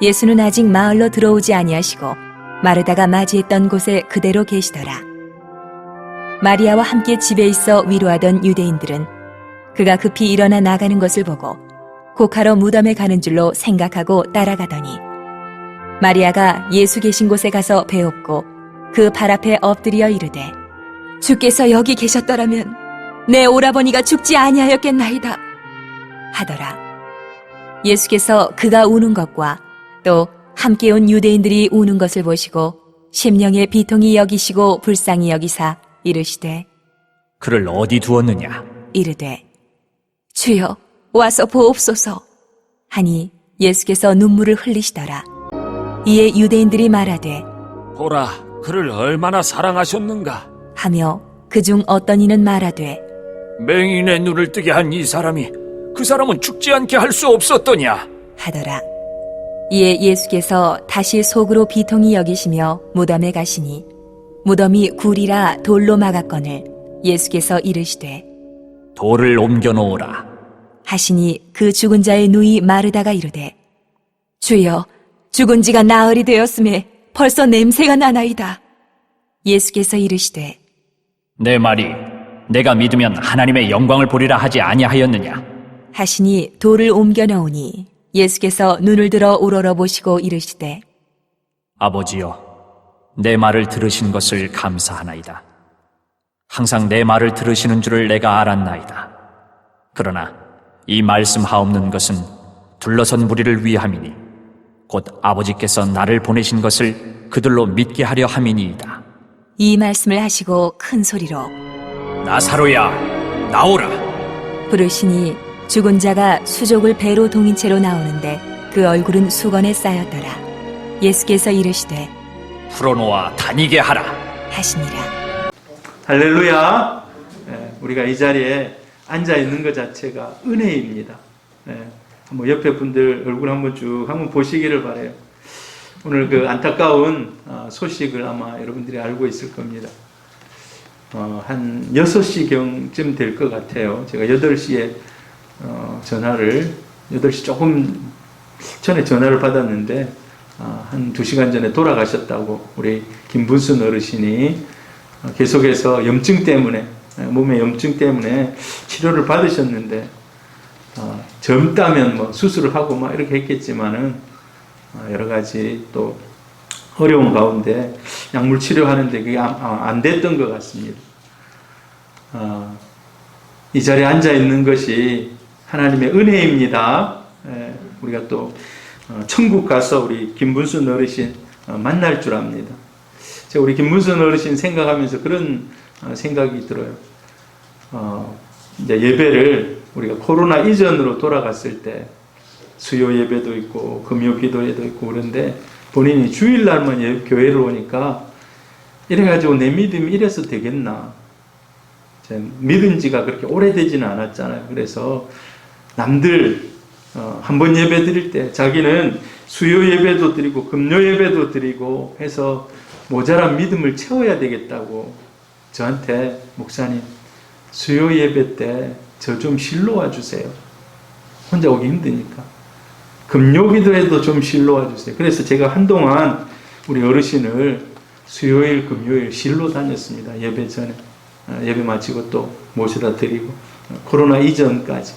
예수는 아직 마을로 들어오지 아니하시고 마르다가 맞이했던 곳에 그대로 계시더라. 마리아와 함께 집에 있어 위로하던 유대인들은 그가 급히 일어나 나가는 것을 보고 곡하러 무덤에 가는 줄로 생각하고 따라가더니 마리아가 예수 계신 곳에 가서 배웁고 그 발 앞에 엎드려 이르되 주께서 여기 계셨더라면 내 오라버니가 죽지 아니하였겠나이다 하더라. 예수께서 그가 우는 것과 또 함께 온 유대인들이 우는 것을 보시고 심령의 비통이 여기시고 불쌍히 여기사 이르시되 그를 어디 두었느냐? 이르되 주여 와서 보옵소서 하니 예수께서 눈물을 흘리시더라. 이에 유대인들이 말하되 보라, 그를 얼마나 사랑하셨는가. 하며 그중 어떤 이는 말하되 맹인의 눈을 뜨게 한 이 사람이 그 사람은 죽지 않게 할 수 없었더냐. 하더라. 이에 예수께서 다시 속으로 비통히 여기시며 무덤에 가시니 무덤이 굴이라 돌로 막았거늘 예수께서 이르시되 돌을 옮겨 놓으라. 하시니 그 죽은 자의 누이 마르다가 이르되 주여 죽은 지가 나흘이 되었음에 벌써 냄새가 나나이다. 예수께서 이르시되 내 말이 내가 믿으면 하나님의 영광을 보리라 하지 아니하였느냐? 하시니 돌을 옮겨 놓으니 예수께서 눈을 들어 우러러 보시고 이르시되 아버지여, 내 말을 들으신 것을 감사하나이다. 항상 내 말을 들으시는 줄을 내가 알았나이다. 그러나 이 말씀하옵는 것은 둘러선 무리를 위함이니 곧 아버지께서 나를 보내신 것을 그들로 믿게 하려 함이니이다. 이 말씀을 하시고 큰 소리로 나사로야, 나오라. 부르시니 죽은 자가 수족을 배로 동인 채로 나오는데 그 얼굴은 수건에 쌓였더라. 예수께서 이르시되 풀어놓아 다니게 하라. 하시니라. 할렐루야. 우리가 이 자리에 앉아 있는 것 자체가 은혜입니다. 한번 옆에 분들 얼굴 한번 쭉 한번 보시기를 바래요. 오늘 그 안타까운 소식을 아마 여러분들이 알고 있을 겁니다. 한 6시경쯤 될 것 같아요. 제가 8시에 전화를 8시 조금 전에 전화를 받았는데 한 2시간 전에 돌아가셨다고 우리 김분순 어르신이 계속해서 염증 때문에 몸의 염증 때문에 치료를 받으셨는데 젊다면 뭐 수술을 하고 막 이렇게 했겠지만은 여러 가지 또 어려운 가운데 약물 치료하는데 그게 안 됐던 것 같습니다. 이 자리에 앉아 있는 것이 하나님의 은혜입니다. 우리가 또 천국 가서 우리 김분순 어르신 만날 줄 압니다. 제가 우리 김분순 어르신 생각하면서 그런 생각이 들어요. 이제 예배를 우리가 코로나 이전으로 돌아갔을 때 수요 예배도 있고 금요 기도회도 있고 그런데 본인이 주일날만 교회를 오니까 이래가지고 내 믿음이 이래서 되겠나. 믿은 지가 그렇게 오래되지는 않았잖아요. 그래서 남들 한 번 예배 드릴 때 자기는 수요 예배도 드리고 금요 예배도 드리고 해서 모자란 믿음을 채워야 되겠다고 저한테 목사님 수요 예배 때 저 좀 실로 와주세요. 혼자 오기 힘드니까. 금요 기도에도 좀 실로 와주세요. 그래서 제가 한동안 우리 어르신을 수요일 금요일 실로 다녔습니다. 예배 전에. 예배 마치고 또 모셔다 드리고 코로나 이전까지.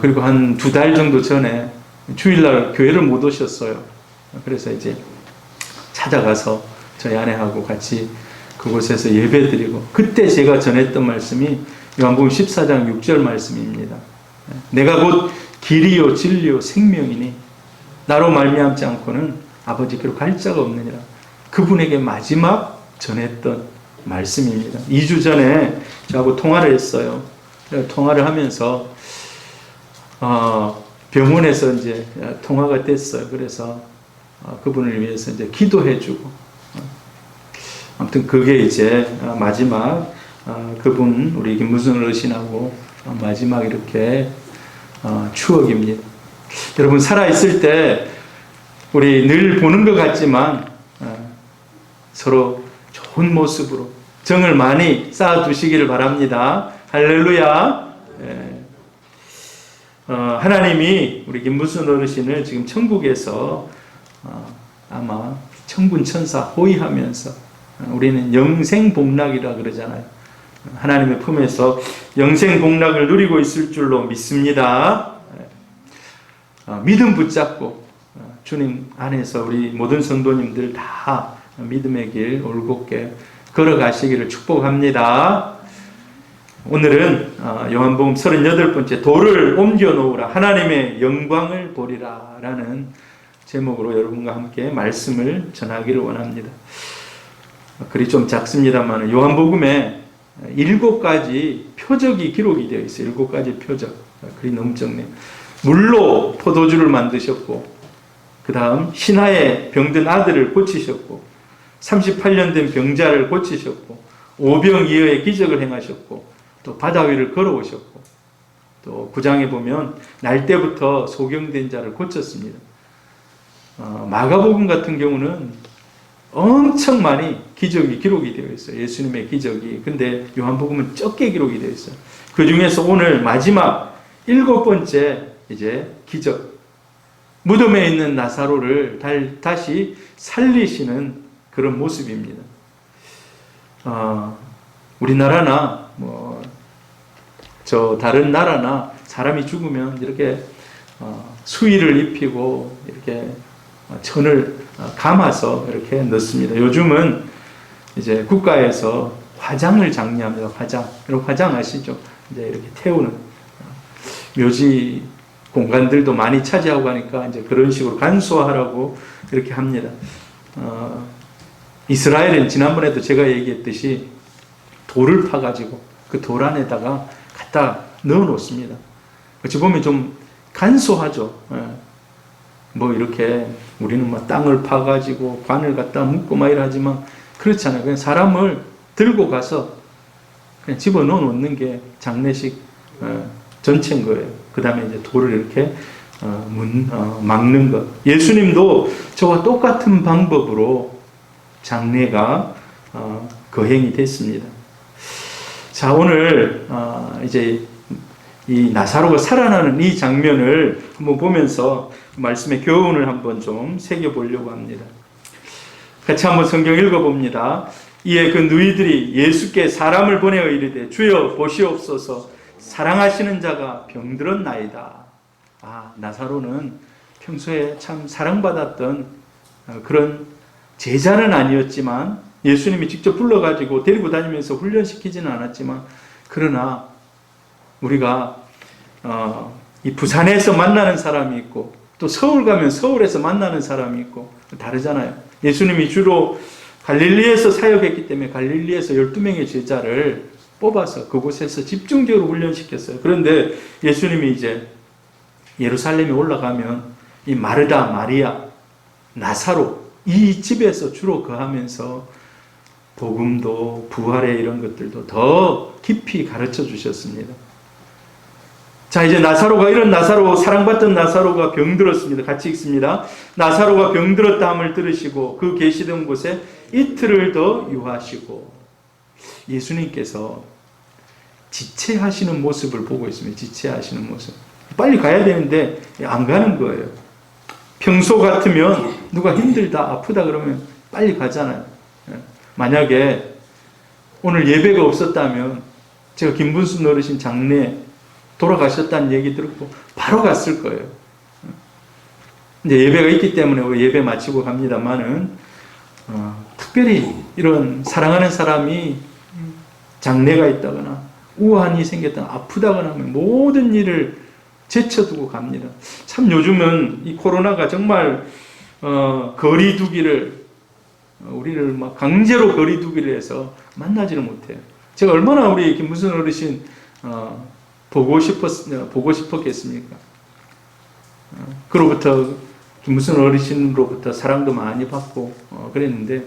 그리고 한 2달 정도 전에 주일날 교회를 못 오셨어요. 그래서 이제 찾아가서 저희 아내하고 같이 그곳에서 예배 드리고 그때 제가 전했던 말씀이 요한복음 14장 6절 말씀입니다. 내가 곧 길이요 진리요 생명이니 나로 말미암지 않고는 아버지께로 갈 자가 없느니라. 그분에게 마지막 전했던 말씀입니다. 2주 전에 저하고 통화를 했어요. 통화를 하면서 병원에서 이제 통화가 됐어요. 그래서 그분을 위해서 이제 기도해주고 아무튼 그게 이제 마지막 그분 우리 김무순 어르신하고 마지막 이렇게 추억입니다. 여러분 살아있을 때 우리 늘 보는 것 같지만 서로 좋은 모습으로 정을 많이 쌓아 두시기를 바랍니다. 할렐루야. 하나님이 우리 김무순 어르신을 지금 천국에서 아마 천군 천사 호위하면서 우리는 영생복락이라 그러잖아요. 하나님의 품에서 영생복락을 누리고 있을 줄로 믿습니다. 믿음 붙잡고 주님 안에서 우리 모든 성도님들 다 믿음의 길 올곧게 걸어가시기를 축복합니다. 오늘은 요한복음 38번째 돌을 옮겨 놓으라 하나님의 영광을 보리라 라는 제목으로 여러분과 함께 말씀을 전하기를 원합니다. 글이 좀 작습니다만 요한복음에 7가지 표적이 기록이 되어 있어요. 7가지 표적. 글이 너무 적네요. 물로 포도주를 만드셨고, 그 다음 신하의 병든 아들을 고치셨고, 38년 된 병자를 고치셨고, 오병이어의 기적을 행하셨고, 또 바다 위를 걸어오셨고, 또 9장에 보면 날 때부터 소경된 자를 고쳤습니다. 마가복음 같은 경우는 엄청 많이 기적이 기록이 되어 있어요. 예수님의 기적이. 근데 요한복음은 적게 기록이 되어 있어요. 그 중에서 오늘 마지막 7번째 이제 기적. 무덤에 있는 나사로를 다시 살리시는 그런 모습입니다. 우리나라나 저 다른 나라나 사람이 죽으면 이렇게 수의를 입히고 이렇게 천을 감아서 이렇게 넣습니다. 요즘은 이제 국가에서 화장을 장려합니다. 화장. 여러분 화장 아시죠? 이제 이렇게 태우는 묘지 공간들도 많이 차지하고 하니까 이제 그런 식으로 간소화하라고 이렇게 합니다. 이스라엘은 지난번에도 제가 얘기했듯이 돌을 파가지고 그 돌 안에다가 갖다 넣어 놓습니다. 어찌 보면 좀 간소하죠. 뭐 이렇게 우리는 막 땅을 파가지고 관을 갖다 묻고 막 이러지만 그렇잖아요. 그냥 사람을 들고 가서 그냥 집어 넣어 놓는 게 장례식 전체인 거예요. 그 다음에 이제 돌을 이렇게 막는 것. 예수님도 저와 똑같은 방법으로 장례가 거행이 됐습니다. 자, 오늘 이제 이 나사로가 살아나는 이 장면을 한번 보면서 말씀의 교훈을 한번 좀 새겨보려고 합니다. 같이 한번 성경 읽어봅니다. 이에 그 누이들이 예수께 사람을 보내어 이르되 주여 보시옵소서 사랑하시는 자가 병들었나이다. 나사로는 평소에 참 사랑받았던 그런 제자는 아니었지만 예수님이 직접 불러가지고 데리고 다니면서 훈련시키지는 않았지만 그러나 우리가 이 부산에서 만나는 사람이 있고 또 서울 가면 서울에서 만나는 사람이 있고 다르잖아요. 예수님이 주로 갈릴리에서 사역했기 때문에 갈릴리에서 12명의 제자를 뽑아서 그곳에서 집중적으로 훈련시켰어요. 그런데 예수님이 이제 예루살렘에 올라가면 이 마르다, 마리아, 나사로 이 집에서 주로 거하면서 복음도 부활의 이런 것들도 더 깊이 가르쳐 주셨습니다. 자, 이제 이런 나사로, 사랑받던 나사로가 병들었습니다. 같이 읽습니다. 나사로가 병들었다 함을 들으시고 그 계시던 곳에 이틀을 더 유하시고. 예수님께서 지체하시는 모습을 보고 있습니다. 지체하시는 모습. 빨리 가야 되는데 안 가는 거예요. 평소 같으면 누가 힘들다, 아프다 그러면 빨리 가잖아요. 만약에 오늘 예배가 없었다면 제가 김분순 어르신 장례 돌아가셨다는 얘기 듣고 바로 갔을 거예요. 이제 예배가 있기 때문에 예배 마치고 갑니다만은 특별히 이런 사랑하는 사람이 장례가 있다거나 우환이 생겼다거나 아프다거나 하면 모든 일을 제쳐두고 갑니다. 참 요즘은 이 코로나가 정말 거리 두기를 우리를 막 강제로 거리 두기를 해서 만나지를 못해요. 제가 얼마나 우리 김무순 어르신 보고 싶었겠습니까? 그로부터 김무순 어르신으로부터 사랑도 많이 받고 그랬는데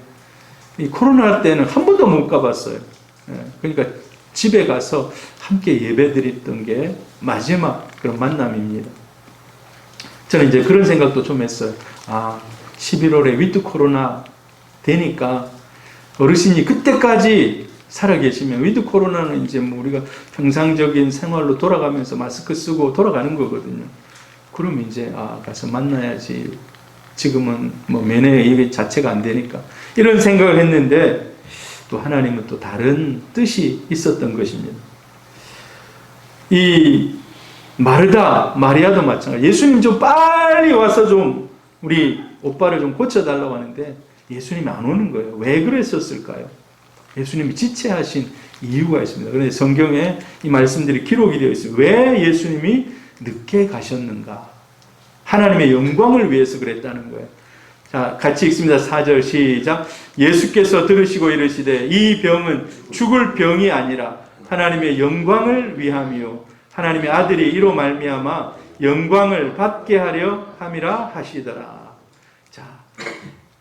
이 코로나 때는 한 번도 못 가봤어요. 그러니까 집에 가서 함께 예배드렸던 게 마지막 그런 만남입니다. 저는 이제 그런 생각도 좀 했어요. 11월에 위드 코로나 되니까 어르신이 그때까지 살아계시면, 위드 코로나는 이제 뭐 우리가 평상적인 생활로 돌아가면서 마스크 쓰고 돌아가는 거거든요. 그러면 이제 가서 만나야지. 지금은 뭐 면회 이게 자체가 안 되니까 이런 생각을 했는데, 또 하나님은 또 다른 뜻이 있었던 것입니다. 이 마르다, 마리아도 마찬가지. 예수님 좀 빨리 와서 좀 우리 오빠를 좀 고쳐달라고 하는데 예수님이 안 오는 거예요. 왜 그랬었을까요? 예수님이 지체하신 이유가 있습니다. 그런데 성경에 이 말씀들이 기록이 되어 있어요. 왜 예수님이 늦게 가셨는가? 하나님의 영광을 위해서 그랬다는 거예요. 자, 같이 읽습니다. 4절 시작. 예수께서 들으시고 이르시되 이 병은 죽을 병이 아니라 하나님의 영광을 위함이요 하나님의 아들이 이로 말미암아 영광을 받게 하려 함이라 하시더라. 자,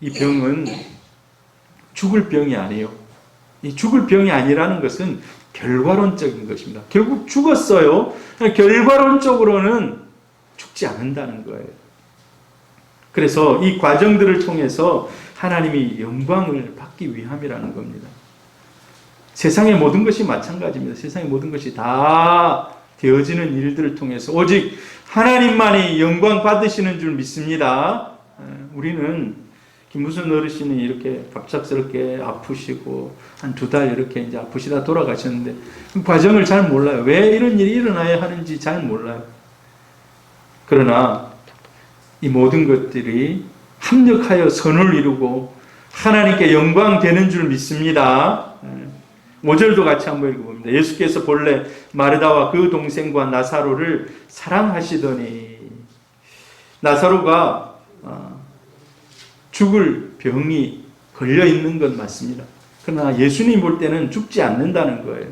이 병은 죽을 병이 아니에요. 이 죽을 병이 아니라는 것은 결과론적인 것입니다. 결국 죽었어요. 결과론적으로는 죽지 않는다는 거예요. 그래서 이 과정들을 통해서 하나님이 영광을 받기 위함이라는 겁니다. 세상의 모든 것이 마찬가지입니다. 세상의 모든 것이 다 되어지는 일들을 통해서 오직 하나님만이 영광 받으시는 줄 믿습니다. 우리는 김무순 어르신이 이렇게 갑작스럽게 아프시고 한 2달 이렇게 이제 아프시다 돌아가셨는데 그 과정을 잘 몰라요. 왜 이런 일이 일어나야 하는지 잘 몰라요. 그러나 이 모든 것들이 합력하여 선을 이루고 하나님께 영광 되는 줄 믿습니다. 5절도 같이 한번 읽어봅니다. 예수께서 본래 마르다와 그 동생과 나사로를 사랑하시더니, 나사로가 죽을 병이 걸려 있는 건 맞습니다. 그러나 예수님 볼 때는 죽지 않는다는 거예요.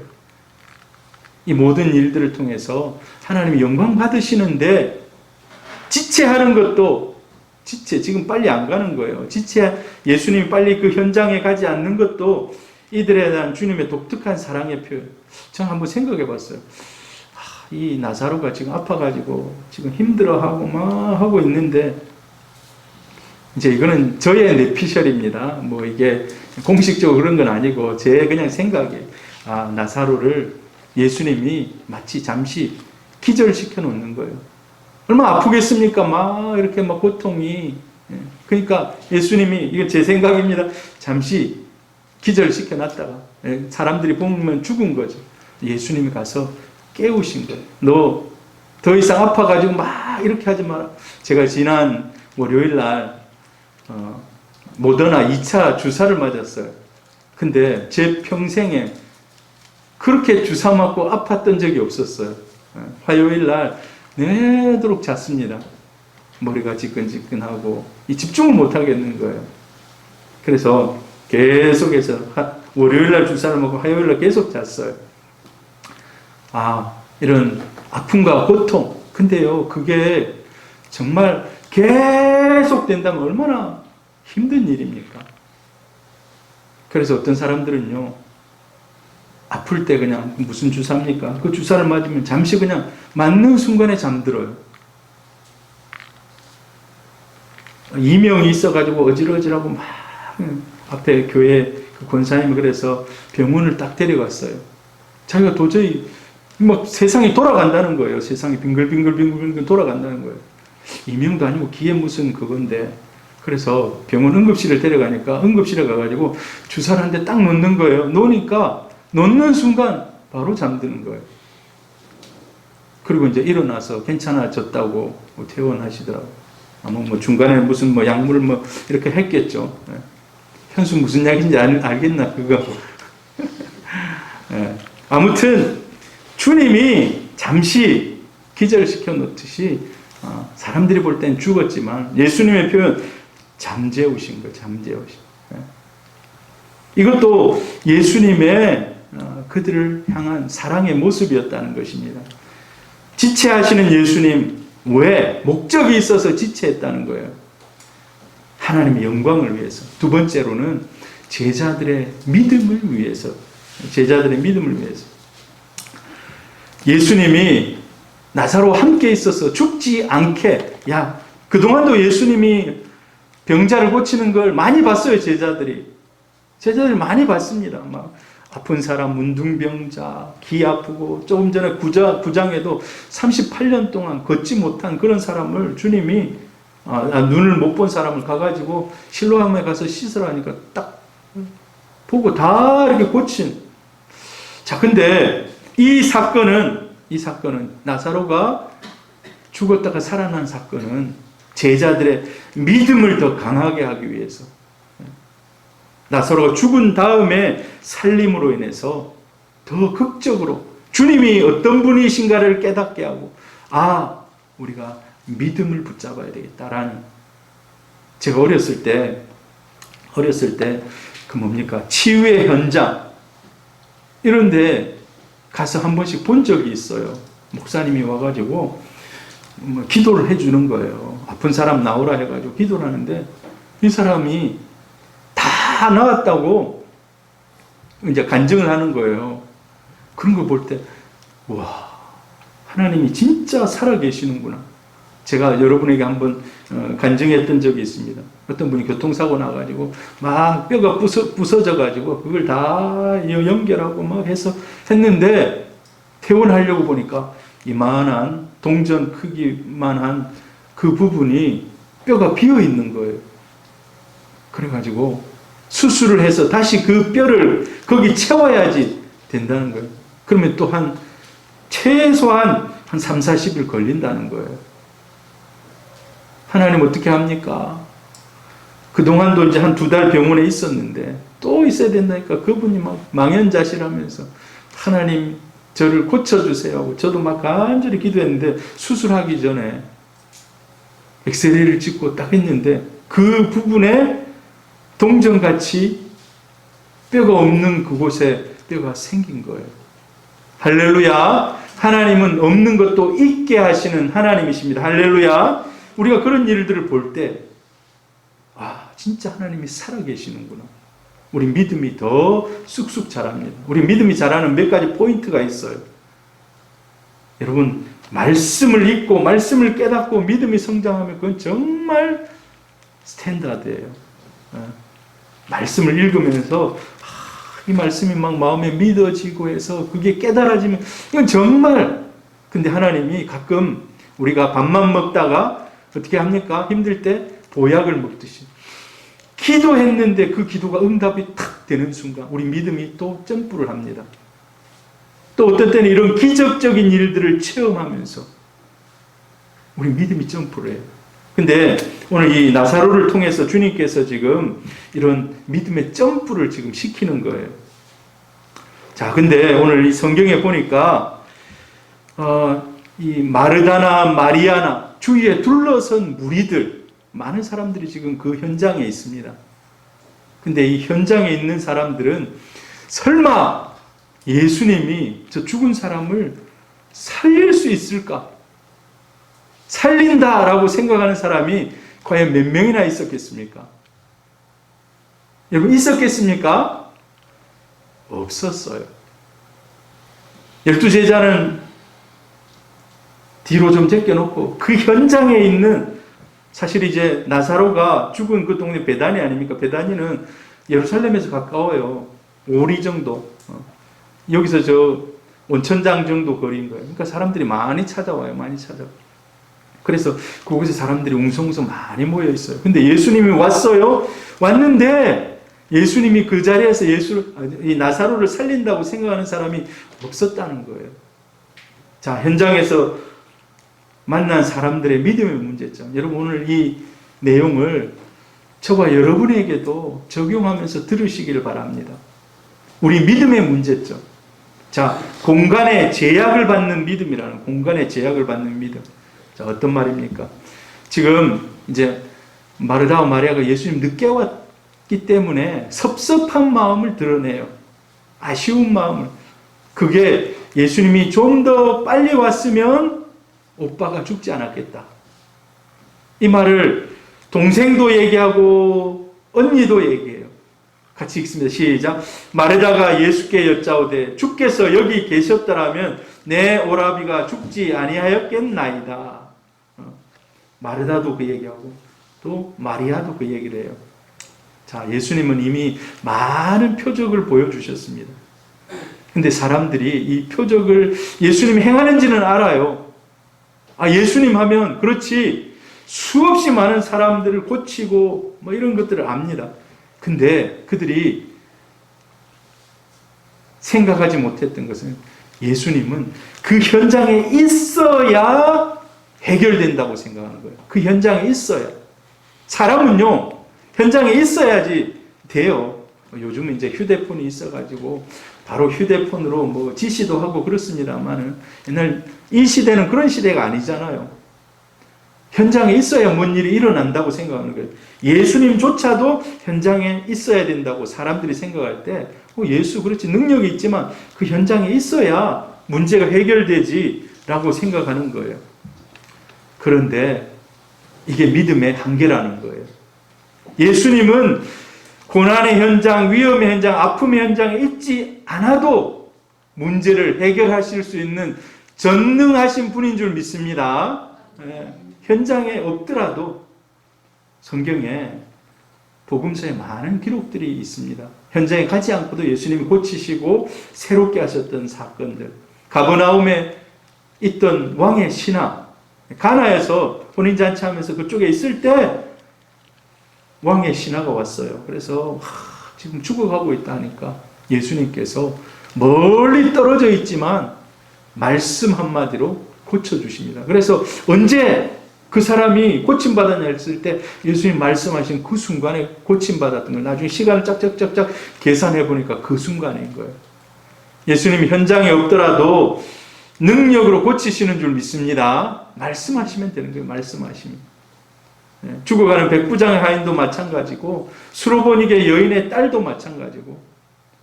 이 모든 일들을 통해서 하나님이 영광 받으시는데 지체하는 것도 지금 빨리 안 가는 거예요. 예수님이 빨리 그 현장에 가지 않는 것도 이들에 대한 주님의 독특한 사랑의 표현. 저는 한번 생각해 봤어요. 이 나사로가 지금 아파가지고 지금 힘들어하고 막 하고 있는데, 이제 이거는 저의 뇌피셜입니다. 뭐 이게 공식적으로 그런 건 아니고 제 그냥 생각이에요. 나사로를 예수님이 마치 잠시 기절시켜 놓는 거예요. 얼마나 아프겠습니까? 막 이렇게 막 고통이. 그러니까 예수님이, 이건 제 생각입니다. 잠시 기절시켜 놨다가 사람들이 보면 죽은 거죠. 예수님이 가서 깨우신 거예요. 너 더 이상 아파가지고 막 이렇게 하지 마라. 제가 지난 월요일 날 모더나 2차 주사를 맞았어요. 근데 제 평생에 그렇게 주사 맞고 아팠던 적이 없었어요. 화요일 날 내도록 잤습니다. 머리가 지끈지끈하고 집중을 못 하겠는 거예요. 그래서 계속해서 월요일날 주사를 먹고 화요일날 계속 잤어요. 이런 아픔과 고통. 근데요, 그게 정말 계속 된다면 얼마나 힘든 일입니까? 그래서 어떤 사람들은요, 아플 때 그냥 무슨 주사입니까? 그 주사를 맞으면 잠시 그냥 맞는 순간에 잠들어요. 이명이 있어가지고 어질어질하고 막 앞에 교회 그 권사님이 그래서 병원을 딱 데려갔어요. 자기가 도저히 막 세상이 돌아간다는 거예요. 세상이 빙글빙글 돌아간다는 거예요. 이명도 아니고 기에 무슨 그건데. 그래서 병원 응급실을 데려가니까 응급실에 가가지고 주사를 한 대 딱 놓는 거예요. 놓으니까 놓는 순간 바로 잠드는 거예요. 그리고 이제 일어나서 괜찮아졌다고 퇴원하시더라고요. 아마 뭐 중간에 무슨 뭐 약물을 뭐 이렇게 했겠죠. 현수 무슨 약인지 알겠나 그거. 아무튼 주님이 잠시 기절시켜 놓듯이 사람들이 볼 땐 죽었지만 예수님의 표현 잠재우신 거예요. 잠재우신. 이것도 예수님의 그들을 향한 사랑의 모습이었다는 것입니다. 지체하시는 예수님, 왜? 목적이 있어서 지체했다는 거예요. 하나님의 영광을 위해서. 두 번째로는 제자들의 믿음을 위해서. 제자들의 믿음을 위해서. 예수님이 나사로와 함께 있어서 죽지 않게, 그동안도 예수님이 병자를 고치는 걸 많이 봤어요, 제자들이. 제자들이 많이 봤습니다. 막, 아픈 사람, 문둥병자, 기 아프고 조금 전에 구장에도 38년 동안 걷지 못한 그런 사람을 주님이 눈을 못 본 사람을 가가지고 실로암에 가서 씻으라니까 딱 보고 다 이렇게 고친. 자, 근데 이 사건은 나사로가 죽었다가 살아난 사건은 제자들의 믿음을 더 강하게 하기 위해서, 나사로가 죽은 다음에 살림으로 인해서 더 극적으로 주님이 어떤 분이신가를 깨닫게 하고, 우리가 믿음을 붙잡아야 되겠다라는. 제가 어렸을 때 그 뭡니까? 치유의 현장 이런데 가서 한 번씩 본 적이 있어요. 목사님이 와가지고 기도를 해주는 거예요. 아픈 사람 나오라 해가지고 기도를 하는데 이 사람이 다 나았다고 이제 간증을 하는 거예요. 그런 걸 볼 때, 와, 하나님이 진짜 살아계시는구나. 제가 여러분에게 한번 간증했던 적이 있습니다. 어떤 분이 교통사고 나가지고 막 뼈가 부서져가지고 그걸 다 연결하고 막 해서 했는데 퇴원하려고 보니까 이만한 동전 크기만한 그 부분이 뼈가 비어 있는 거예요. 그래가지고 수술을 해서 다시 그 뼈를 거기 채워야지 된다는 거예요. 그러면 또 최소한 한 3, 40일 걸린다는 거예요. 하나님 어떻게 합니까? 그동안도 이제 한 2달 병원에 있었는데 또 있어야 된다니까 그분이 막 망연자실하면서 하나님 저를 고쳐주세요 하고 저도 막 간절히 기도했는데 수술하기 전에 엑스레이를 찍고 딱 했는데 그 부분에 동전같이 뼈가 없는 그곳에 뼈가 생긴 거예요. 할렐루야. 하나님은 없는 것도 있게 하시는 하나님이십니다. 할렐루야. 우리가 그런 일들을 볼 때 진짜 하나님이 살아계시는구나. 우리 믿음이 더 쑥쑥 자랍니다. 우리 믿음이 자라는 몇 가지 포인트가 있어요. 여러분, 말씀을 읽고 말씀을 깨닫고 믿음이 성장하면 그건 정말 스탠다드예요. 말씀을 읽으면서 이 말씀이 막 마음에 믿어지고 해서 그게 깨달아지면 이건 정말. 근데 하나님이 가끔 우리가 밥만 먹다가 어떻게 합니까? 힘들 때 보약을 먹듯이 기도했는데 그 기도가 응답이 탁 되는 순간 우리 믿음이 또 점프를 합니다. 또 어떤 때는 이런 기적적인 일들을 체험하면서 우리 믿음이 점프를 해요. 근데 오늘 이 나사로를 통해서 주님께서 지금 이런 믿음의 점프를 지금 시키는 거예요. 자, 근데 오늘 이 성경에 보니까 이 마르다나 마리아나 주위에 둘러선 무리들, 많은 사람들이 지금 그 현장에 있습니다. 근데 이 현장에 있는 사람들은 설마 예수님이 저 죽은 사람을 살릴 수 있을까? 살린다라고 생각하는 사람이 과연 몇 명이나 있었겠습니까? 여러분, 있었겠습니까? 없었어요. 12제자는 뒤로 좀 제껴놓고 그 현장에 있는, 사실 이제 나사로가 죽은 그 동네 베다니 아닙니까? 베다니는 예루살렘에서 가까워요. 5리 정도. 여기서 저 온천장 정도 거리인 거예요. 그러니까 사람들이 많이 찾아와요. 많이 찾아와요. 그래서 그곳에 사람들이 웅성웅성 많이 모여 있어요. 근데 예수님이 왔어요. 왔는데 예수님이 그 자리에서 이 나사로를 살린다고 생각하는 사람이 없었다는 거예요. 자, 현장에서 만난 사람들의 믿음의 문제점. 여러분, 오늘 이 내용을 저와 여러분에게도 적용하면서 들으시길 바랍니다. 우리 믿음의 문제점. 자, 공간의 제약을 받는 믿음이라는, 공간의 제약을 받는 믿음. 자, 어떤 말입니까? 지금 이제 마르다와 마리아가 예수님 늦게 왔기 때문에 섭섭한 마음을 드러내요. 아쉬운 마음을. 그게 예수님이 좀 더 빨리 왔으면 오빠가 죽지 않았겠다. 이 말을 동생도 얘기하고 언니도 얘기해요. 같이 읽습니다. 시작. 마르다가 예수께 여짜오되 주께서 여기 계셨더라면 내 오라비가 죽지 아니하였겠나이다. 마르다도 그 얘기하고 또 마리아도 그 얘기를 해요. 자, 예수님은 이미 많은 표적을 보여주셨습니다. 근데 사람들이 이 표적을 예수님이 행하는지는 알아요. 아, 예수님 하면 그렇지 수없이 많은 사람들을 고치고 뭐 이런 것들을 압니다. 근데 그들이 생각하지 못했던 것은 예수님은 그 현장에 있어야 해결된다고 생각하는 거예요. 그 현장에 있어야. 사람은요, 현장에 있어야지 돼요. 요즘은 이제 휴대폰이 있어가지고 바로 휴대폰으로 뭐 지시도 하고 그렇습니다만은 옛날 이 시대는 그런 시대가 아니잖아요. 현장에 있어야 뭔 일이 일어난다고 생각하는 거예요. 예수님조차도 현장에 있어야 된다고 사람들이 생각할 때 예수 그렇지 능력이 있지만 그 현장에 있어야 문제가 해결되지 라고 생각하는 거예요. 그런데 이게 믿음의 한계라는 거예요. 예수님은 고난의 현장, 위험의 현장, 아픔의 현장에 있지 않아도 문제를 해결하실 수 있는 전능하신 분인 줄 믿습니다. 현장에 없더라도 성경에 복음서에 많은 기록들이 있습니다. 현장에 가지 않고도 예수님이 고치시고 새롭게 하셨던 사건들. 가버나움에 있던 왕의 신하, 가나에서 혼인잔치하면서 그쪽에 있을 때 왕의 신하가 왔어요. 그래서 지금 죽어가고 있다니까 예수님께서 멀리 떨어져 있지만 말씀 한마디로 고쳐주십니다. 그래서 언제 그 사람이 고침받았냐 했을 때 예수님 말씀하신 그 순간에 고침받았던 걸 나중에 시간을 짝짝짝짝 계산해 보니까 그 순간인 거예요. 예수님이 현장에 없더라도 능력으로 고치시는 줄 믿습니다. 말씀하시면 되는 거예요. 말씀하시면. 죽어가는 백부장의 하인도 마찬가지고 수로보니게 여인의 딸도 마찬가지고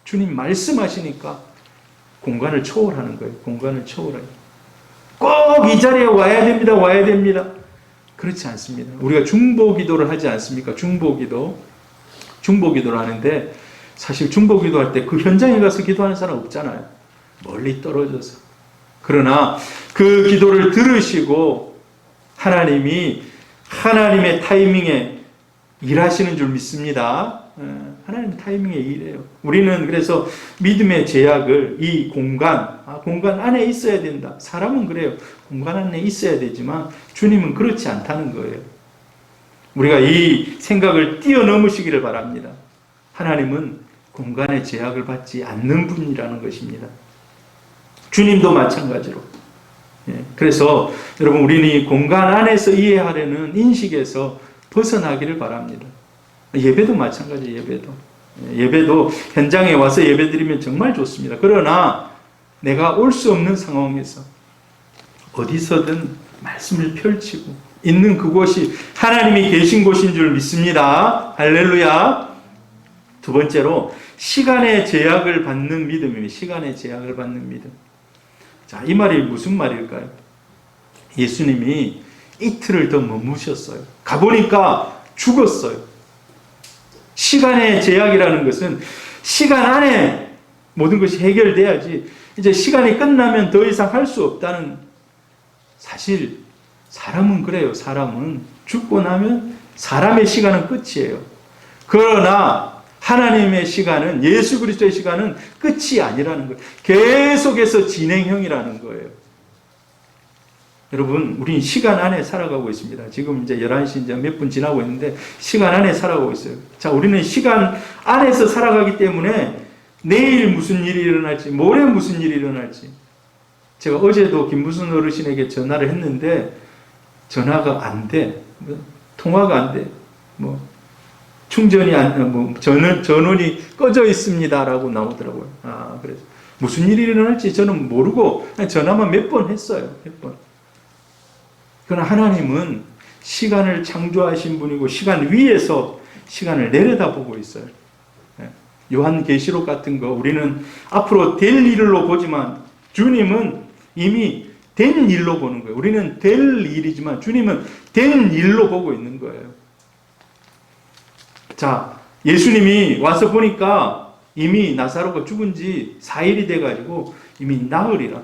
주님 말씀하시니까 공간을 초월하는 거예요. 공간을 초월해요. 꼭 이 자리에 와야 됩니다. 와야 됩니다. 그렇지 않습니다. 우리가 중보기도를 하지 않습니까? 중보기도를 하는데 사실 중보기도할 때 그 현장에 가서 기도하는 사람 없잖아요. 멀리 떨어져서. 그러나 그 기도를 들으시고 하나님이 하나님의 타이밍에 일하시는 줄 믿습니다. 하나님 타이밍에 일해요. 우리는 그래서 믿음의 제약을 이 공간 안에 있어야 된다. 사람은 그래요. 공간 안에 있어야 되지만 주님은 그렇지 않다는 거예요. 우리가 이 생각을 뛰어넘으시기를 바랍니다. 하나님은 공간의 제약을 받지 않는 분이라는 것입니다. 주님도 마찬가지로. 그래서 여러분 우리는 이 공간 안에서 이해하려는 인식에서 벗어나기를 바랍니다. 예배도 마찬가지예요. 예배도 현장에 와서 예배드리면 정말 좋습니다. 그러나 내가 올 수 없는 상황에서 어디서든 말씀을 펼치고 있는 그곳이 하나님이 계신 곳인 줄 믿습니다. 할렐루야. 두 번째로 시간의 제약을 받는 믿음입니다. 시간의 제약을 받는 믿음. 자, 이 말이 무슨 말일까요? 예수님이 이틀을 더 머무셨어요. 가보니까 죽었어요. 시간의 제약이라는 것은 시간 안에 모든 것이 해결돼야지 이제 시간이 끝나면 더 이상 할 수 없다는 사실. 사람은 그래요. 사람은 죽고 나면 사람의 시간은 끝이에요. 그러나 하나님의 시간은, 예수 그리스도의 시간은 끝이 아니라는 거예요. 계속해서 진행형이라는 거예요. 여러분, 우린 시간 안에 살아가고 있습니다. 지금 이제 11시 이제 몇 분 지나고 있는데 시간 안에 살아가고 있어요. 자, 우리는 시간 안에서 살아가기 때문에 내일 무슨 일이 일어날지, 모레 무슨 일이 일어날지. 제가 어제도 김무순 어르신에게 전화를 했는데 전화가 안 돼. 통화가 안 돼. 충전이 전원이 꺼져 있습니다라고 나오더라고요. 그래서 무슨 일이 일어날지 저는 모르고 그냥 전화만 몇 번 했어요. 몇 번. 그러나 하나님은 시간을 창조하신 분이고 시간 위에서 시간을 내려다보고 있어요. 요한계시록 같은 거 우리는 앞으로 될 일로 보지만 주님은 이미 된 일로 보는 거예요. 우리는 될 일이지만 주님은 된 일로 보고 있는 거예요. 자, 예수님이 와서 보니까 이미 나사로가 죽은 지 4일이 돼가지고 이미 나흘이라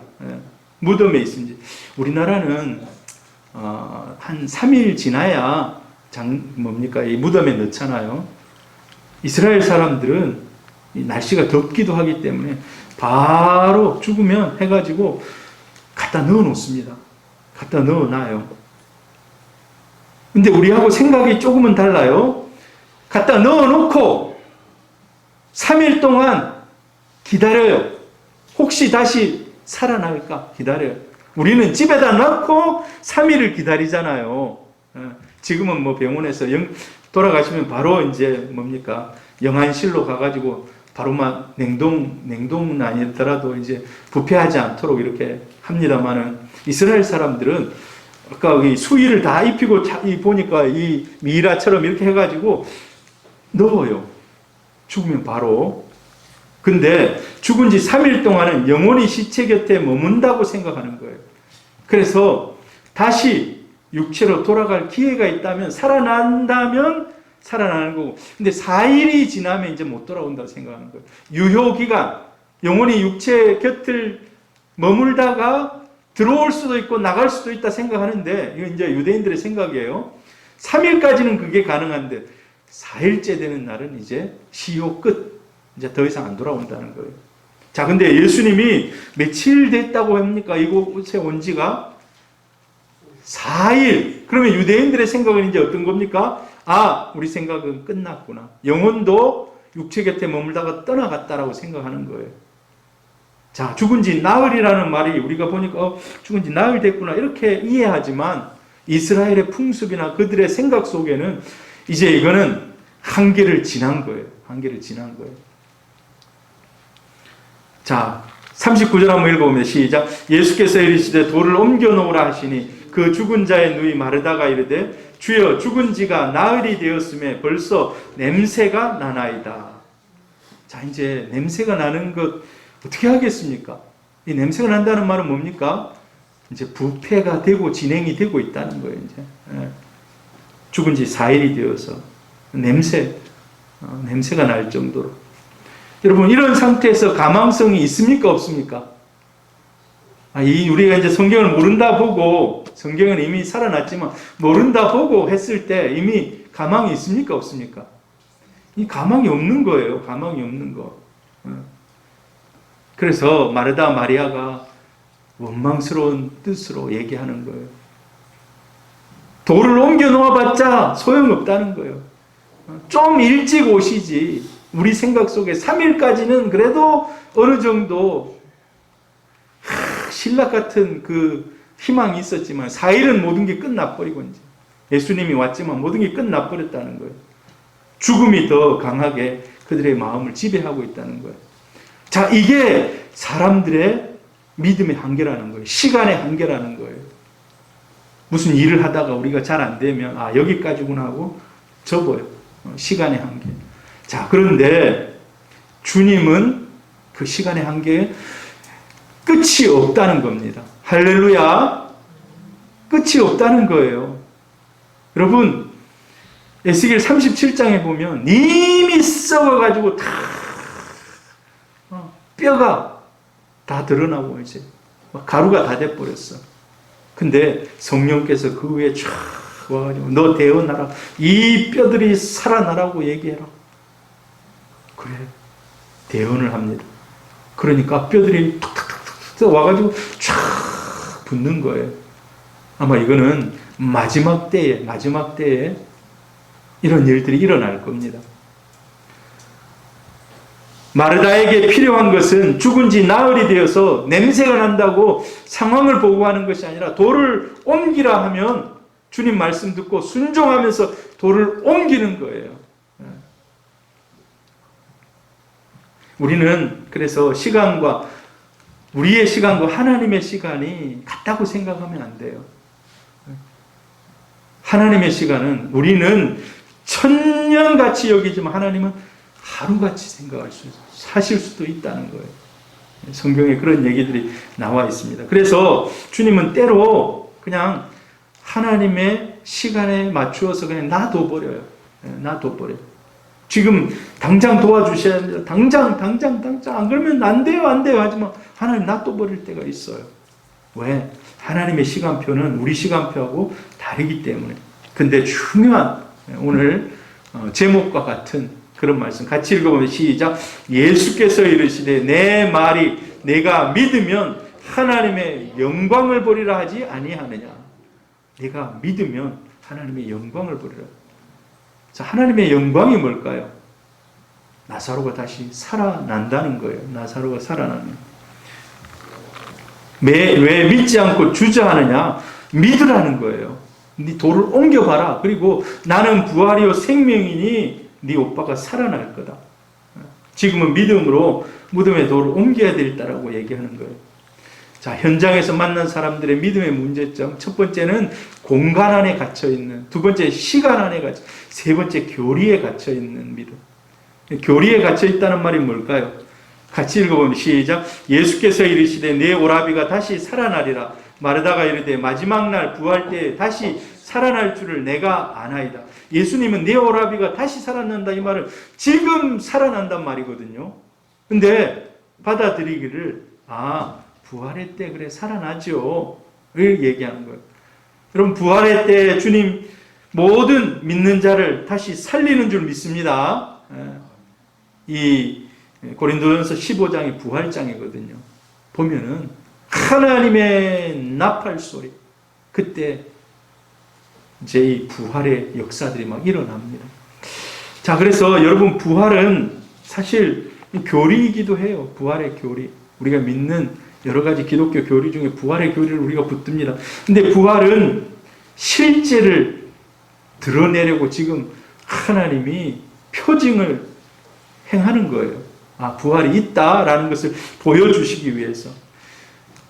무덤에 있은지. 우리나라는 한 3일 지나야 이 무덤에 넣잖아요. 이스라엘 사람들은 이 날씨가 덥기도 하기 때문에 바로 죽으면 해가지고 갖다 넣어 놓습니다. 갖다 넣어 놔요. 근데 우리하고 생각이 조금은 달라요. 갖다 넣어 놓고 3일 동안 기다려요. 혹시 다시 살아날까 기다려요. 우리는 집에다 넣고 3일을 기다리잖아요. 지금은 뭐 병원에서 돌아가시면 바로 이제 뭡니까? 영안실로 가가지고 바로만 냉동은 아니더라도 이제 부패하지 않도록 이렇게 합니다만은 이스라엘 사람들은 아까 이 수의를 다 입히고 보니까 이 미이라처럼 이렇게 해가지고 넣어요. 죽으면 바로. 근데 죽은 지 3일 동안은 영원히 시체 곁에 머문다고 생각하는 거예요. 그래서 다시 육체로 돌아갈 기회가 있다면, 살아난다면 살아나는 거고, 근데 4일이 지나면 이제 못 돌아온다고 생각하는 거예요. 유효기간, 영원히 육체 곁을 머물다가 들어올 수도 있고 나갈 수도 있다 생각하는데, 이건 이제 유대인들의 생각이에요. 3일까지는 그게 가능한데 4일째 되는 날은 이제 시효 끝. 이제 더 이상 안 돌아온다는 거예요. 자, 근데 예수님이 며칠 됐다고 합니까? 이곳에 온 지가 4일. 그러면 유대인들의 생각은 이제 어떤 겁니까? 아, 우리 생각은 끝났구나. 영혼도 육체 곁에 머물다가 떠나갔다라고 생각하는 거예요. 자, 죽은 지 나흘이라는 말이 우리가 보니까 죽은 지 나흘 됐구나 이렇게 이해하지만 이스라엘의 풍습이나 그들의 생각 속에는 이제 이거는 한계를 지난 거예요. 한계를 지난 거예요. 자, 39절 한번 읽어보면 시작. 예수께서 이르시되 돌을 옮겨 놓으라 하시니 그 죽은 자의 누이 마르다가 이르되 주여 죽은 지가 나흘이 되었음에 벌써 냄새가 나나이다. 자, 이제 냄새가 나는 것 어떻게 하겠습니까? 이 냄새가 난다는 말은 뭡니까? 이제 부패가 되고 진행이 되고 있다는 거예요. 이제 죽은 지 4일이 되어서 냄새가 날 정도로. 여러분, 이런 상태에서 가망성이 있습니까? 없습니까? 우리가 이제 성경을 모른다 보고, 성경은 이미 살아났지만 모른다 보고 했을 때 이미 가망이 있습니까? 없습니까? 이 가망이 없는 거예요. 가망이 없는 거. 그래서 마르다 마리아가 원망스러운 뜻으로 얘기하는 거예요. 돌을 옮겨 놓아봤자 소용없다는 거예요. 좀 일찍 오시지. 우리 생각 속에 3일까지는 그래도 어느 정도 신락 같은 그 희망이 있었지만 4일은 모든 게 끝나버리고 이제 예수님이 왔지만 모든 게 끝나버렸다는 거예요. 죽음이 더 강하게 그들의 마음을 지배하고 있다는 거예요. 자, 이게 사람들의 믿음의 한계라는 거예요. 시간의 한계라는 거예요. 무슨 일을 하다가 우리가 잘 안 되면 여기까지구나 하고 접어요. 시간의 한계. 자, 그런데 주님은 그 시간의 한계에 끝이 없다는 겁니다. 할렐루야. 끝이 없다는 거예요. 여러분, 에스겔 37장에 보면 이미 썩어가지고 다 뼈가 다 드러나고 이제 가루가 다 돼버렸어. 근데 성령께서 그 위에 쫙 와가지고 너 대언하라. 이 뼈들이 살아나라고 얘기해라. 그래. 대언을 합니다. 그러니까 뼈들이 툭툭툭툭 와가지고 쫙 붙는 거예요. 아마 이거는 마지막 때에 이런 일들이 일어날 겁니다. 마르다에게 필요한 것은 죽은 지 나흘이 되어서 냄새가 난다고 상황을 보고하는 것이 아니라 돌을 옮기라 하면 주님 말씀 듣고 순종하면서 돌을 옮기는 거예요. 우리는 그래서 우리의 시간과 하나님의 시간이 같다고 생각하면 안 돼요. 하나님의 시간은 우리는 천년같이 여기지만 하나님은 하루같이 사실 수도 있다는 거예요. 성경에 그런 얘기들이 나와 있습니다. 그래서 주님은 때로 그냥 하나님의 시간에 맞추어서 그냥 놔둬버려요. 놔둬버려요. 지금 당장 도와주셔야 합니다. 당장 안 그러면 안 돼요 하지만 하나님 놔둬버릴 때가 있어요. 왜? 하나님의 시간표는 우리 시간표하고 다르기 때문에. 근데 중요한 오늘 제목과 같은 그런 말씀 같이 읽어보면 시작. 예수께서 이르시되 내 말이 내가 믿으면 하나님의 영광을 보리라 하지 아니하느냐. 내가 믿으면 하나님의 영광을 보리라. 자, 하나님의 영광이 뭘까요? 나사로가 다시 살아난다는 거예요. 나사로가 살아나는. 왜 믿지 않고 주저하느냐? 믿으라는 거예요. 네 돌을 옮겨봐라. 그리고 나는 부활이요 생명이니 네 오빠가 살아날 거다. 지금은 믿음으로 무덤에 돌을 옮겨야 되겠다라고 얘기하는 거예요. 자, 현장에서 만난 사람들의 믿음의 문제점. 첫 번째는 공간 안에 갇혀있는, 두 번째 시간 안에 갇혀, 세 번째 교리에 갇혀있는 믿음. 교리에 갇혀있다는 말이 뭘까요? 같이 읽어보면 시작. 예수께서 이르시되 내 오라비가 다시 살아나리라. 마르다가 이르되 마지막 날 부활 때에 다시 살아날 줄을 내가 아나이다. 예수님은 내 오라비가 다시 살아난다 이 말은 지금 살아난단 말이거든요. 근데 받아들이기를 부활의 때 그래 살아나죠 를 얘기하는 거예요. 여러분 부활의 때 주님 모든 믿는 자를 다시 살리는 줄 믿습니다. 이 고린도전서 15장이 부활장이거든요. 보면은 하나님의 나팔 소리, 그때 이제 이 부활의 역사들이 막 일어납니다. 자, 그래서 여러분 부활은 사실 교리이기도 해요. 부활의 교리. 우리가 믿는 여러 가지 기독교 교리 중에 부활의 교리를 우리가 붙듭니다. 근데 부활은 실제를 드러내려고 지금 하나님이 표징을 행하는 거예요. 부활이 있다라는 것을 보여주시기 위해서.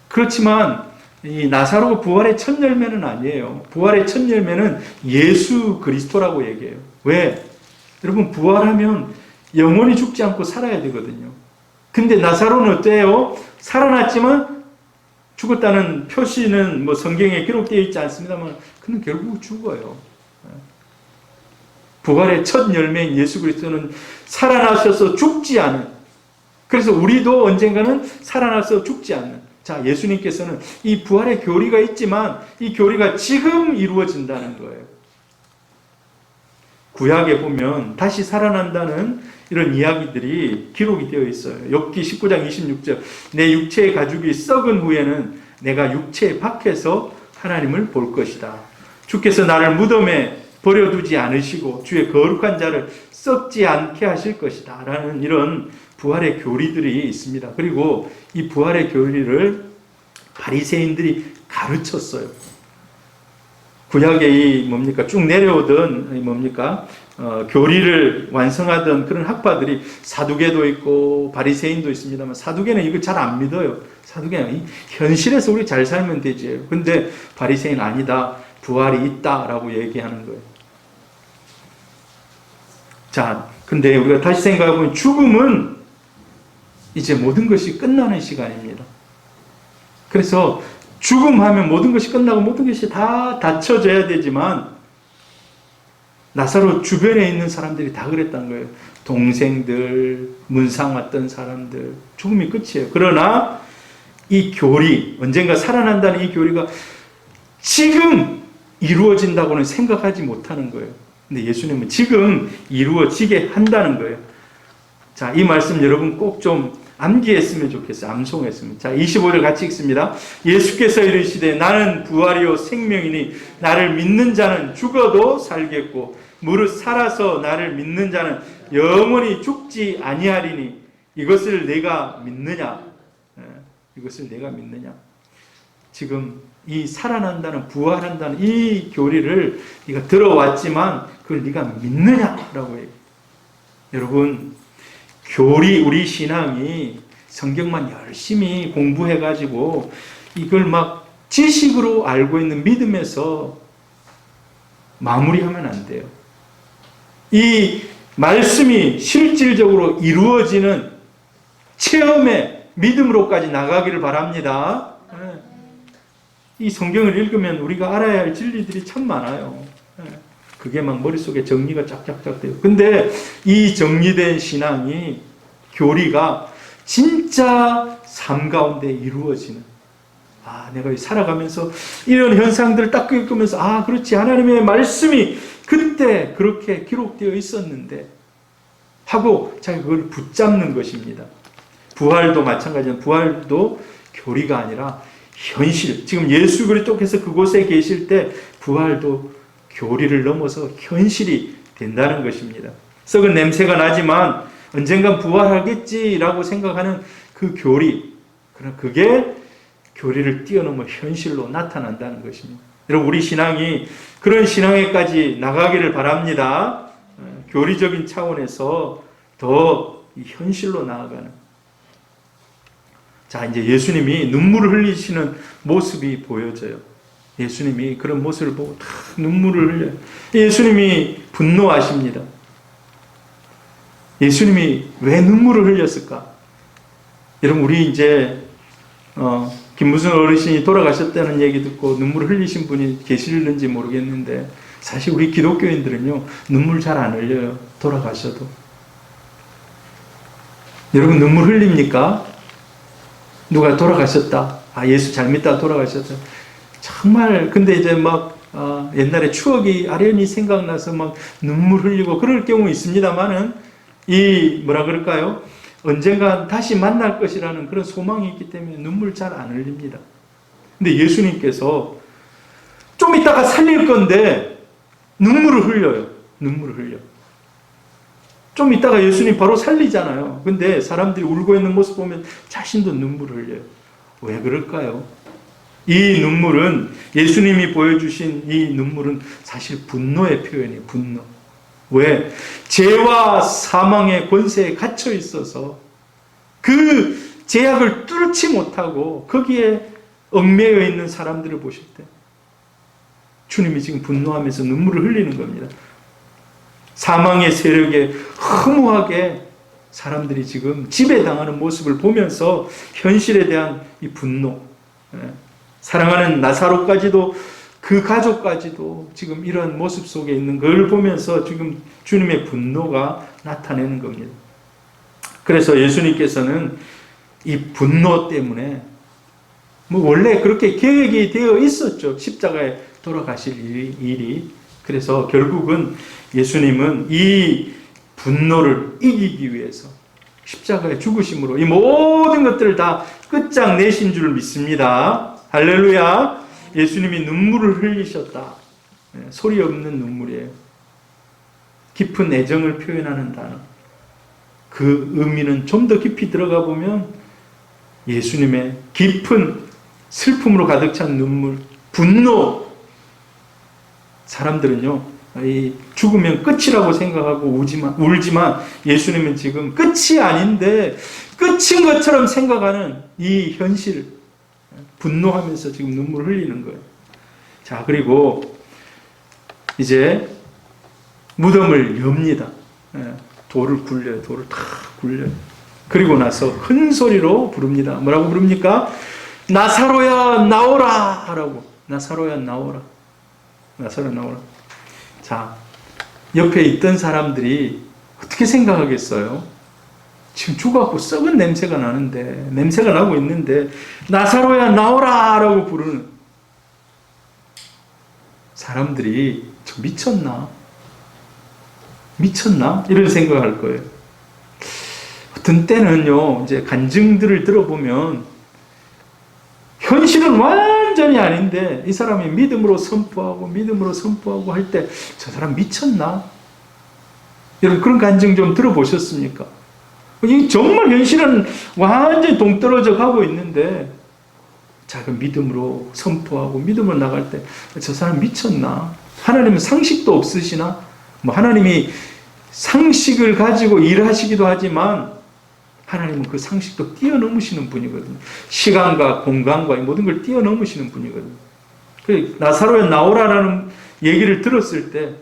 그렇지만 이 나사로가 부활의 첫 열매는 아니에요. 부활의 첫 열매는 예수 그리스도라고 얘기해요. 왜? 여러분 부활하면 영원히 죽지 않고 살아야 되거든요. 근데 나사로는 어때요? 살아났지만 죽었다는 표시는 뭐 성경에 기록되어 있지 않습니다만 그는 결국 죽어요. 부활의 첫 열매인 예수 그리스도는 살아나셔서 죽지 않은, 그래서 우리도 언젠가는 살아나서 죽지 않는. 자, 예수님께서는 이 부활의 교리가 있지만 이 교리가 지금 이루어진다는 거예요. 구약에 보면 다시 살아난다는 이런 이야기들이 기록이 되어 있어요. 욥기 19장 26절. 내 육체의 가죽이 썩은 후에는 내가 육체 밖에서 하나님을 볼 것이다. 주께서 나를 무덤에 버려두지 않으시고 주의 거룩한 자를 썩지 않게 하실 것이다. 라는 이런 부활의 교리들이 있습니다. 그리고 이 부활의 교리를 바리새인들이 가르쳤어요. 구약에 이 뭡니까 쭉 내려오던 뭡니까 교리를 완성하던 그런 학파들이 사두개도 있고 바리새인도 있습니다만 사두개는 이걸 잘 안 믿어요. 사두개는 현실에서 우리 잘 살면 되지. 근데 바리새인 아니다. 부활이 있다라고 얘기하는 거예요. 자, 근데 우리가 다시 생각해보면 죽음은 이제 모든 것이 끝나는 시간입니다. 그래서 죽음하면 모든 것이 끝나고 모든 것이 다 닫혀져야 되지만 나사로 주변에 있는 사람들이 다 그랬다는 거예요. 동생들, 문상 왔던 사람들, 죽음이 끝이에요. 그러나 이 교리, 언젠가 살아난다는 이 교리가 지금 이루어진다고는 생각하지 못하는 거예요. 근데 예수님은 지금 이루어지게 한다는 거예요. 자, 이 말씀 여러분 꼭 좀 암기했으면 좋겠어요. 암송했으면. 자, 25절 같이 읽습니다. 예수께서 이르시되 나는 부활이요 생명이니 나를 믿는 자는 죽어도 살겠고 무릇 살아서 나를 믿는 자는 영원히 죽지 아니하리니 이것을 내가 믿느냐? 이것을 내가 믿느냐? 지금 이 살아난다는 부활한다는 이 교리를 네가 들어왔지만 그걸 네가 믿느냐라고 해요. 여러분 교리, 우리 신앙이 성경만 열심히 공부해가지고 이걸 막 지식으로 알고 있는 믿음에서 마무리하면 안 돼요. 이 말씀이 실질적으로 이루어지는 체험의 믿음으로까지 나가기를 바랍니다. 이 성경을 읽으면 우리가 알아야 할 진리들이 참 많아요. 그게 막 머릿속에 정리가 쫙쫙쫙 돼요. 근데 이 정리된 신앙이, 교리가 진짜 삶 가운데 이루어지는, 내가 살아가면서 이런 현상들을 딱 겪으면서 그렇지, 하나님의 말씀이 그때 그렇게 기록되어 있었는데 하고 자기가 그걸 붙잡는 것입니다. 부활도 마찬가지입니다. 부활도 교리가 아니라 현실. 지금 예수 그리스도께서 그곳에 계실 때 부활도 교리를 넘어서 현실이 된다는 것입니다. 썩은 냄새가 나지만 언젠간 부활하겠지라고 생각하는 그 교리, 그러나 그게 교리를 뛰어넘어 현실로 나타난다는 것입니다. 여러분, 우리 신앙이 그런 신앙에까지 나가기를 바랍니다. 교리적인 차원에서 더 현실로 나아가는. 자, 이제 예수님이 눈물을 흘리시는 모습이 보여져요. 예수님이 그런 모습을 보고 다 눈물을 흘려요. 예수님이 분노하십니다. 예수님이 왜 눈물을 흘렸을까? 여러분, 우리 이제 김무순 어르신이 돌아가셨다는 얘기 듣고 눈물을 흘리신 분이 계시는지 모르겠는데, 사실 우리 기독교인들은요, 눈물 잘 안 흘려요. 돌아가셔도. 여러분, 눈물 흘립니까? 누가 돌아가셨다. 아, 예수 잘 믿다 돌아가셨다. 정말, 근데 이제 막 옛날에 추억이 아련히 생각나서 막 눈물 흘리고 그럴 경우 있습니다만은, 이 뭐라 그럴까요? 언젠가 다시 만날 것이라는 그런 소망이 있기 때문에 눈물 잘 안 흘립니다. 근데 예수님께서 좀 이따가 살릴 건데 눈물을 흘려요. 눈물을 흘려. 좀 이따가 예수님 바로 살리잖아요. 근데 사람들이 울고 있는 모습 보면 자신도 눈물을 흘려요. 왜 그럴까요? 이 눈물은, 예수님이 보여주신 이 눈물은 사실 분노의 표현이에요. 분노. 왜? 죄와 사망의 권세에 갇혀 있어서 그 제약을 뚫지 못하고 거기에 얽매여 있는 사람들을 보실 때 주님이 지금 분노하면서 눈물을 흘리는 겁니다. 사망의 세력에 허무하게 사람들이 지금 지배당하는 모습을 보면서 현실에 대한 이 분노, 사랑하는 나사로까지도, 그 가족까지도 지금 이런 모습 속에 있는 걸 보면서 지금 주님의 분노가 나타내는 겁니다. 그래서 예수님께서는 이 분노 때문에, 원래 그렇게 계획이 되어 있었죠. 십자가에 돌아가실 일이. 그래서 결국은 예수님은 이 분노를 이기기 위해서 십자가에 죽으심으로 이 모든 것들을 다 끝장내신 줄 믿습니다. 할렐루야. 예수님이 눈물을 흘리셨다. 소리 없는 눈물이에요. 깊은 애정을 표현하는 단어. 그 의미는 좀 더 깊이 들어가 보면 예수님의 깊은 슬픔으로 가득 찬 눈물, 분노. 사람들은요, 이 죽으면 끝이라고 생각하고 울지만 예수님은 지금 끝이 아닌데 끝인 것처럼 생각하는 이 현실, 분노하면서 지금 눈물 흘리는 거예요. 자, 그리고 이제 무덤을 엽니다. 돌을 굴려요. 돌을 다 굴려요. 그리고 나서 큰 소리로 부릅니다. 뭐라고 부릅니까? 나사로야 나오라 하라고. 나사로야 나오라. 나사로야 나오라. 자, 옆에 있던 사람들이 어떻게 생각하겠어요? 지금 죽어갖고 썩은 냄새가 나는데, 냄새가 나고 있는데 나사로야 나오라 라고 부르는 사람들이 저 미쳤나? 미쳤나? 이런 생각할 거예요. 어떤 때는요, 이제 간증들을 들어보면 현실은 완전히 아닌데 이 사람이 믿음으로 선포하고 할 때 저 사람 미쳤나? 여러분, 그런 간증 좀 들어보셨습니까? 정말 현실은 완전히 동떨어져 가고 있는데 작은 믿음으로 선포하고 믿음으로 나갈 때 저 사람 미쳤나? 하나님은 상식도 없으시나? 하나님이 상식을 가지고 일하시기도 하지만 하나님은 그 상식도 뛰어넘으시는 분이거든요. 시간과 공간과 모든 걸 뛰어넘으시는 분이거든요. 나사로야 나오라라는 얘기를 들었을 때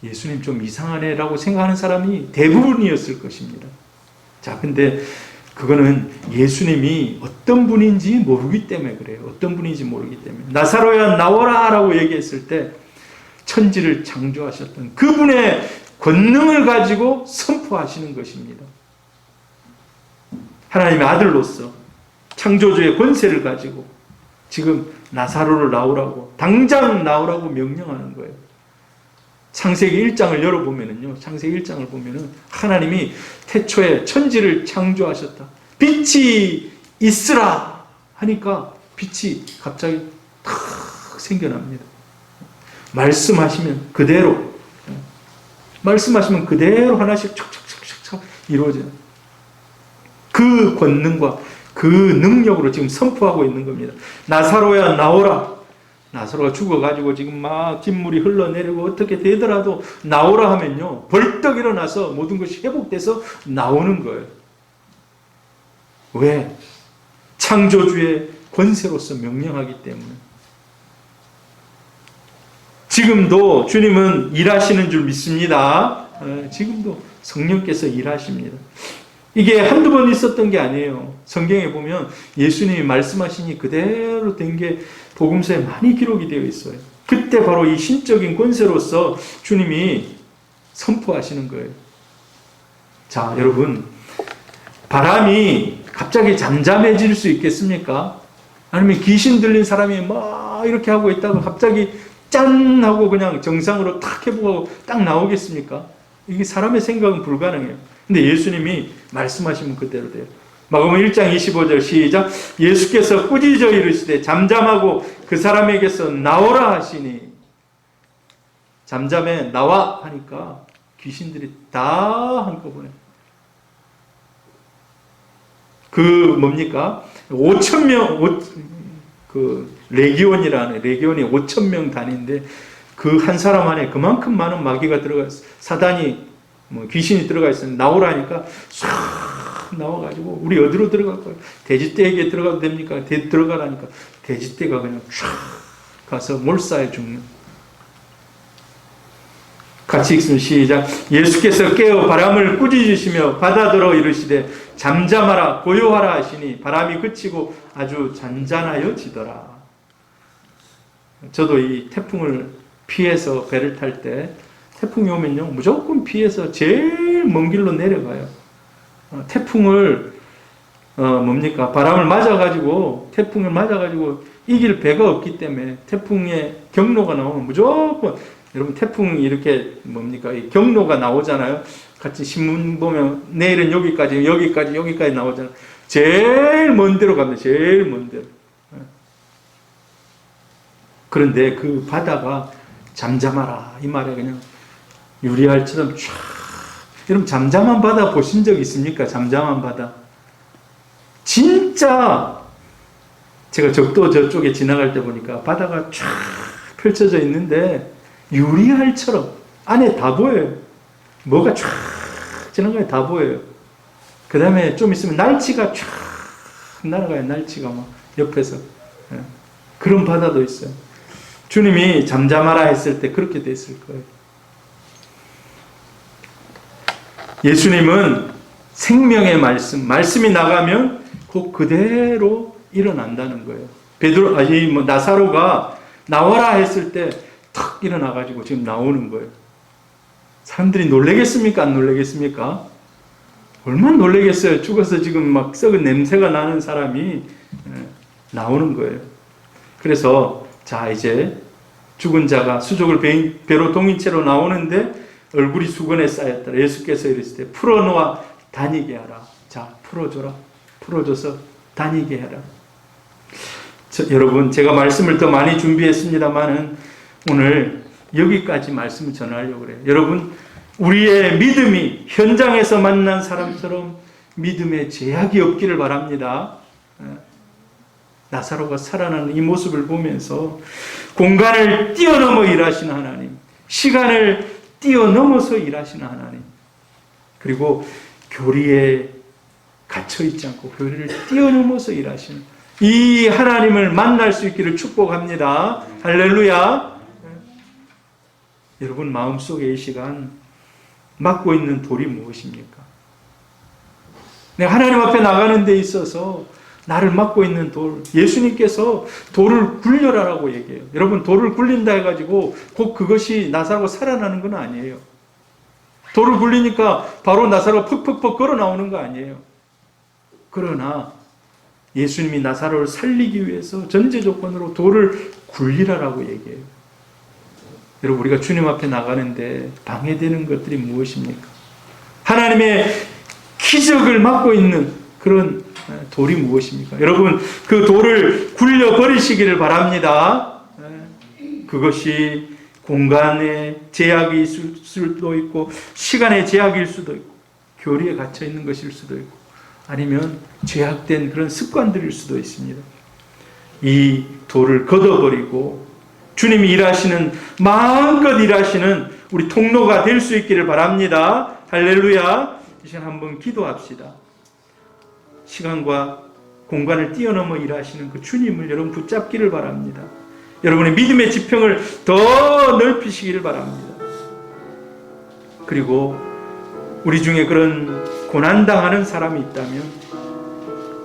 예수님 좀 이상하네 라고 생각하는 사람이 대부분이었을 것입니다. 자, 근데 그거는 예수님이 어떤 분인지 모르기 때문에 그래요. 어떤 분인지 모르기 때문에. 나사로야 나오라 라고 얘기했을 때 천지를 창조하셨던 그분의 권능을 가지고 선포하시는 것입니다. 하나님의 아들로서 창조주의 권세를 가지고 지금 나사로를 나오라고, 당장 나오라고 명령하는 거예요. 창세기 1장을 열어보면은요, 창세기 1장을 보면은 하나님이 태초에 천지를 창조하셨다. 빛이 있으라 하니까 빛이 갑자기 탁 생겨납니다. 말씀하시면 그대로, 말씀하시면 그대로 하나씩 촉촉촉촉 이루어져요. 그 권능과 그 능력으로 지금 선포하고 있는 겁니다. 나사로야 나오라. 나사로가 죽어가지고 지금 막 진물이 흘러내리고 어떻게 되더라도 나오라 하면요, 벌떡 일어나서 모든 것이 회복돼서 나오는 거예요. 왜? 창조주의 권세로서 명령하기 때문에. 지금도 주님은 일하시는 줄 믿습니다. 지금도 성령께서 일하십니다. 이게 한두 번 있었던 게 아니에요. 성경에 보면 예수님이 말씀하시니 그대로 된 게 복음서에 많이 기록이 되어 있어요. 그때 바로 이 신적인 권세로서 주님이 선포하시는 거예요. 자, 여러분, 바람이 갑자기 잠잠해질 수 있겠습니까? 아니면 귀신 들린 사람이 막 이렇게 하고 있다가 갑자기 짠 하고 그냥 정상으로 탁 해보고 딱 나오겠습니까? 이게 사람의 생각은 불가능해요. 근데 예수님이 말씀하시면 그대로 돼요. 마가복음 1장 25절 시작. 예수께서 꾸짖어 이르시되 잠잠하고 그 사람에게서 나오라 하시니, 잠잠해 나와 하니까 귀신들이 다 한꺼번에, 그 뭡니까? 5,000명, 그 레기온이라는, 레기온이 5,000명 단위인데 그 한 사람 안에 그만큼 많은 마귀가 들어가 있어요. 사단이, 귀신이 들어가 있어요. 나오라니까 싹 나와가지고, 우리 어디로 들어갈 거예요? 돼지떼에게 들어가도 됩니까? 들어가라니까 돼지떼가 그냥 쫙 가서 몰사해 죽는. 같이 읽습니다. 시작. 예수께서 깨어 바람을 꾸짖으시며 바다더러 이르시되 잠잠하라 고요하라 하시니 바람이 그치고 아주 잔잔하여지더라. 저도 이 태풍을 피해서 배를 탈 때, 태풍이 오면요 무조건 피해서 제일 먼 길로 내려가요. 태풍을 뭡니까? 바람을 맞아가지고, 태풍을 맞아가지고 이길 배가 없기 때문에 태풍의 경로가 나오면 무조건, 여러분 태풍이 이렇게 뭡니까? 이 경로가 나오잖아요. 같이 신문 보면 내일은 여기까지 나오잖아요. 제일 먼 데로 갑니다. 제일 먼 데로. 그런데 그 바다가 잠잠하라 이 말에 그냥 유리알처럼 쫙. 여러분 잠잠한 바다 보신 적 있습니까? 잠잠한 바다. 진짜 제가 적도 저쪽에 지나갈 때 보니까 바다가 쫙 펼쳐져 있는데 유리알처럼 안에 다 보여요. 뭐가 쫙 지나가요. 다 보여요. 그 다음에 좀 있으면 날치가 쫙 날아가요. 날치가 막 옆에서. 그런 바다도 있어요. 주님이 잠잠하라 했을 때 그렇게 됐을 거예요. 예수님은 생명의 말씀이 나가면 곧 그대로 일어난다는 거예요. 나사로가 나와라 했을 때 탁 일어나가지고 지금 나오는 거예요. 사람들이 놀라겠습니까? 안 놀라겠습니까? 얼마나 놀라겠어요. 죽어서 지금 막 썩은 냄새가 나는 사람이 나오는 거예요. 그래서 자, 이제 죽은 자가 수족을 배로 동인 채로 나오는데 얼굴이 수건에 쌓였더라. 예수께서 이르시되 풀어놓아 다니게 하라. 자, 풀어줘라. 풀어줘서 다니게 해라. 여러분, 제가 말씀을 더 많이 준비했습니다만은 오늘 여기까지 말씀을 전하려고 그래요. 여러분, 우리의 믿음이 현장에서 만난 사람처럼 믿음의 제약이 없기를 바랍니다. 나사로가 살아나는 이 모습을 보면서 공간을 뛰어넘어 일하시는 하나님, 시간을 뛰어넘어서 일하시는 하나님, 그리고 교리에 갇혀있지 않고 교리를 뛰어넘어서 일하시는 이 하나님을 만날 수 있기를 축복합니다. 할렐루야. 여러분 마음속에 이 시간 맡고 있는 돌이 무엇입니까? 내가 하나님 앞에 나가는 데 있어서 나를 맡고 있는 돌, 예수님께서 돌을 굴려라라고 얘기해요. 여러분 돌을 굴린다 해가지고 곧 그것이 나사로가 살아나는 건 아니에요. 돌을 굴리니까 바로 나사로가 퍽퍽퍽 걸어 나오는 거 아니에요. 그러나 예수님이 나사로를 살리기 위해서 전제 조건으로 돌을 굴리라라고 얘기해요. 여러분, 우리가 주님 앞에 나가는데 방해되는 것들이 무엇입니까? 하나님의 기적을 막고 있는 그런 돌이 무엇입니까? 여러분, 그 돌을 굴려 버리시기를 바랍니다. 그것이 공간의 제약이 있을 수도 있고, 시간의 제약일 수도 있고, 교리에 갇혀 있는 것일 수도 있고, 아니면 죄악된 그런 습관들일 수도 있습니다. 이 돌을 걷어버리고 주님이 일하시는, 마음껏 일하시는 우리 통로가 될 수 있기를 바랍니다. 할렐루야. 이 시간 한번 기도합시다. 시간과 공간을 뛰어넘어 일하시는 그 주님을 여러분 붙잡기를 바랍니다. 여러분의 믿음의 지평을 더 넓히시기를 바랍니다. 그리고 우리 중에 그런 고난당하는 사람이 있다면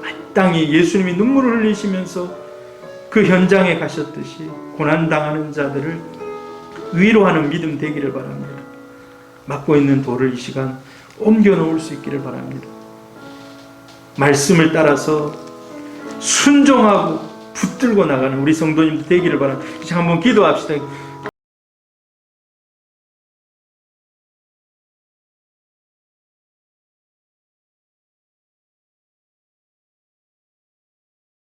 마땅히 예수님이 눈물을 흘리시면서 그 현장에 가셨듯이 고난당하는 자들을 위로하는 믿음 되기를 바랍니다. 맡고 있는 돌을 이 시간 옮겨 놓을 수 있기를 바랍니다. 말씀을 따라서 순종하고 붙들고 나가는 우리 성도님들 되기를 바랍니다. 한번 기도합시다.